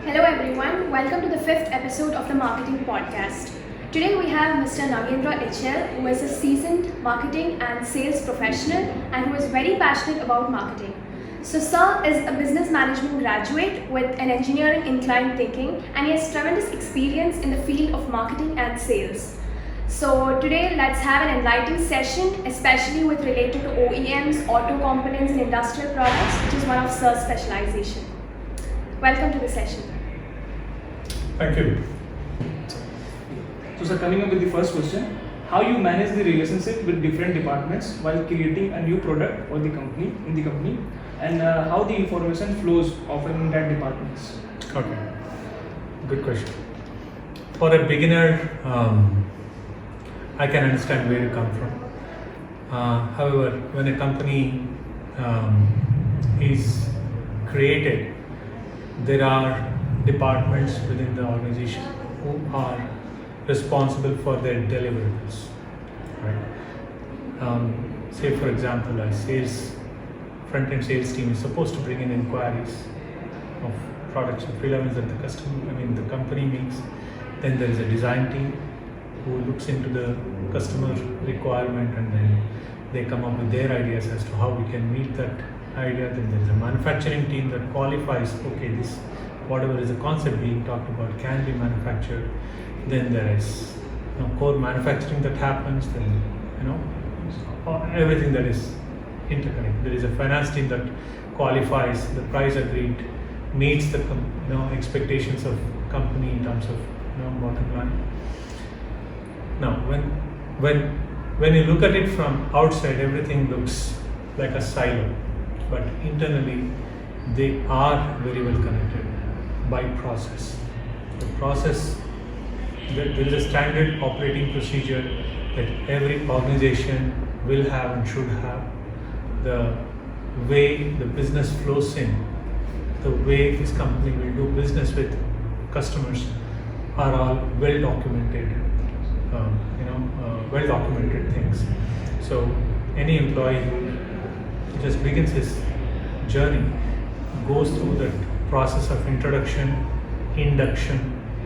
Hello everyone, welcome to the 5th episode of the Marketing Podcast. Today we have Mr. Nagendra HL, who is a seasoned marketing and sales professional and who is very passionate about marketing. So Sir is a business management graduate with an engineering inclined thinking, and he has tremendous experience in the field of marketing and sales. So today let's have an enlightening session, especially with related to OEMs, auto components and industrial products, which is one of Sir's specialization. Welcome to the session. Thank you. So sir, coming up with the first question, how you manage the relationship with different departments while creating a new product for the company, and how the information flows often in that departments? Okay, good question. For a beginner, I can understand where you come from. However, when a company is created, there are departments within the organization who are responsible for their deliverables. Right? Say for example, a front-end sales team is supposed to bring in inquiries of products or relevance that the company makes. Then there is a design team who looks into the customer requirement, and then they come up with their ideas as to how we can meet that idea. Then there is a manufacturing team that qualifies, okay, this whatever is the concept being talked about can be manufactured. Then there is core manufacturing that happens. Then everything that is interconnected. There is a finance team that qualifies the price agreed, meets the expectations of company in terms of bottom line. Now, when you look at it from outside, everything looks like a silo, but internally they are very well connected by process. The process, there is a standard operating procedure that every organization will have and should have. The way the business flows in, the way this company will do business with customers are all well documented. Well documented things. So any employee who just begins his journey goes through that process of introduction, induction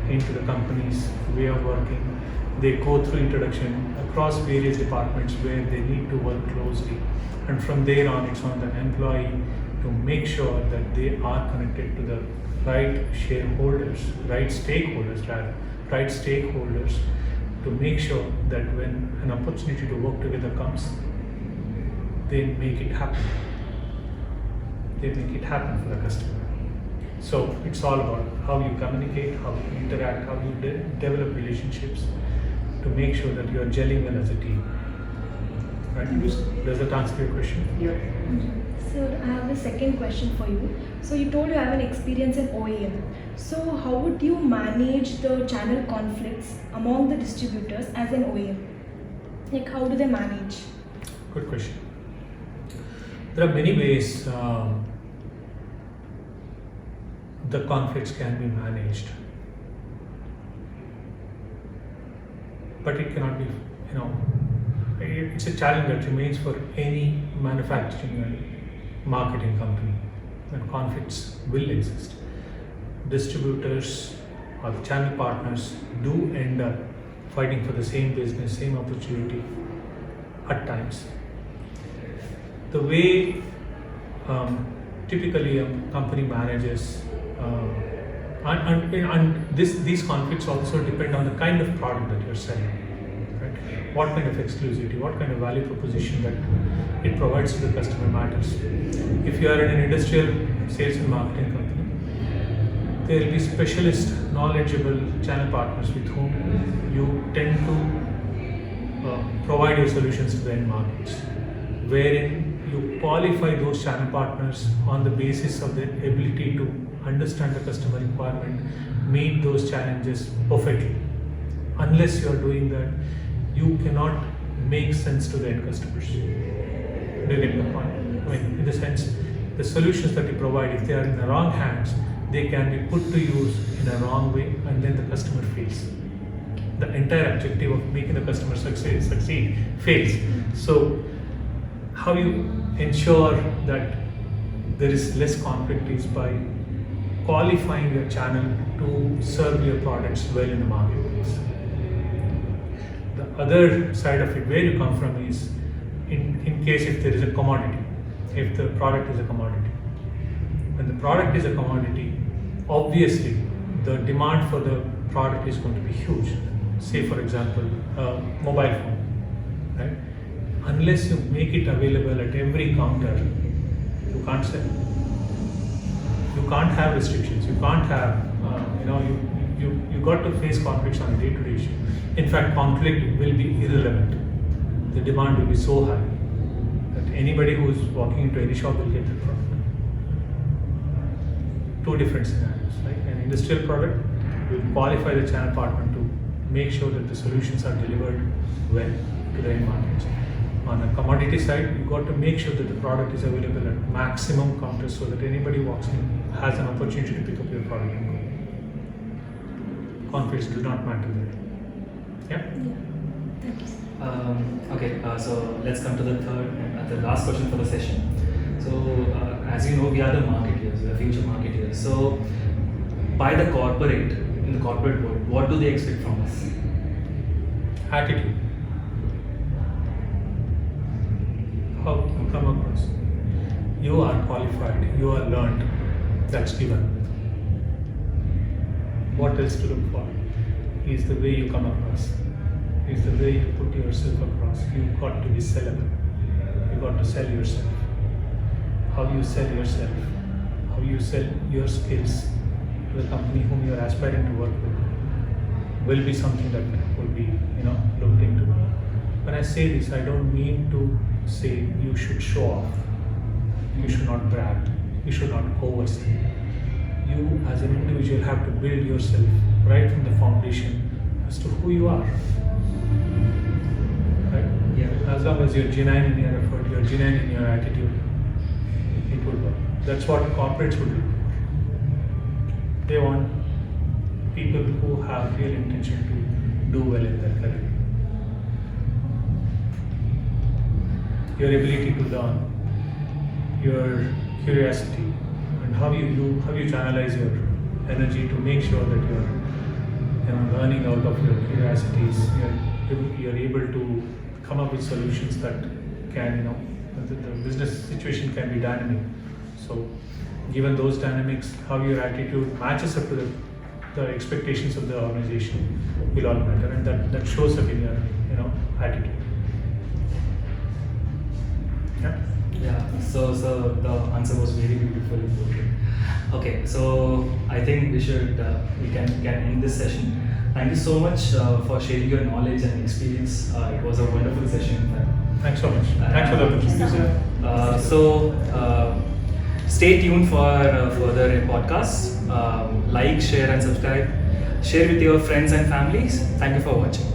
into the company's way of working. They go through introduction across various departments where they need to work closely, and from there on it's on the employee to make sure that they are connected to the right shareholders, right stakeholders, to make sure that when an opportunity to work together comes, they make it happen. They make it happen for the customer. So it's all about how you communicate, how you interact, how you develop relationships to make sure that you are gelling well as a team. Right? Does that answer your question? Yeah. Sir, I have a second question for you. So you told you have an experience in OEM. So how would you manage the channel conflicts among the distributors as an OEM? Like how do they manage? Good question. There are many ways the conflicts can be managed, but it cannot be, it's a challenge that remains for any manufacturing and marketing company, and conflicts will exist. Distributors or the channel partners do end up fighting for the same business, same opportunity at times. The way typically a company manages, and these conflicts also depend on the kind of product that you're selling, right? What kind of exclusivity, what kind of value proposition that it provides to the customer matters. If you are in an industrial sales and marketing company, there will be specialist, knowledgeable channel partners with whom you tend to provide your solutions to the end markets, wherein you qualify those channel partners on the basis of their ability to understand the customer requirement, meet those challenges perfectly. Unless you are doing that, you cannot make sense to the end customers. Do you get the point? In the sense, the solutions that you provide, if they are in the wrong hands, they can be put to use in a wrong way, and then the customer fails. The entire objective of making the customer succeed fails. So how you ensure that there is less conflict is by qualifying your channel to serve your products well in the marketplace. The other side of it, where you come from, is in case if there is a commodity, if the product is a commodity. When the product is a commodity, obviously the demand for the product is going to be huge. Say for example, a mobile phone, right? Unless you make it available at every counter, you can't sell. You can't have restrictions. You can't have, you got to face conflicts on a day-to-day issue. In fact, conflict will be irrelevant. The demand will be so high that anybody who is walking into any shop will get the product. Two different scenarios, right? An industrial product will qualify the channel partner to make sure that the solutions are delivered well to the end markets. On a commodity side, you got to make sure that the product is available at maximum counters so that anybody walks in has an opportunity to pick up your product and go. Conflicts do not matter there. Yeah? Thank you, sir. Okay, so let's come to the third and the last question for the session. So, as you know, we are the marketeers, we are future marketeers. So, by the corporate, in the corporate world, what do they expect from us? Attitude. How you come across. You are qualified, you are learned, that's given. What else to look for? Is the way you come across, is the way you put yourself across. You've got to be sellable. You've got to sell yourself. How you sell yourself, how you sell your skills to the company whom you are aspiring to work with will be something that will be, looked into. When I say this, I don't mean to say you should show off, you should not brag, you should not oversell. You as an individual have to build yourself right from the foundation as to who you are. Right? Yeah. As long as you're genuine in your effort, you're genuine in your attitude, it will work. That's what corporates would do. They want people who have real intention to do well in their career. Your ability to learn, your curiosity, and how you channelize your energy to make sure that you're learning out of your curiosities. You're able to come up with solutions that can, the business situation can be dynamic. So, given those dynamics, how your attitude matches up to the expectations of the organization will all matter, and that shows up in your attitude. Yeah. Yeah, so the answer was very beautiful. Okay, so I think we can end this session. Thank you so much for sharing your knowledge and experience. It was a wonderful session. Thanks so much. Thanks for the opportunity. Stay tuned for further podcasts. Like, share, and subscribe. Share with your friends and families. Thank you for watching.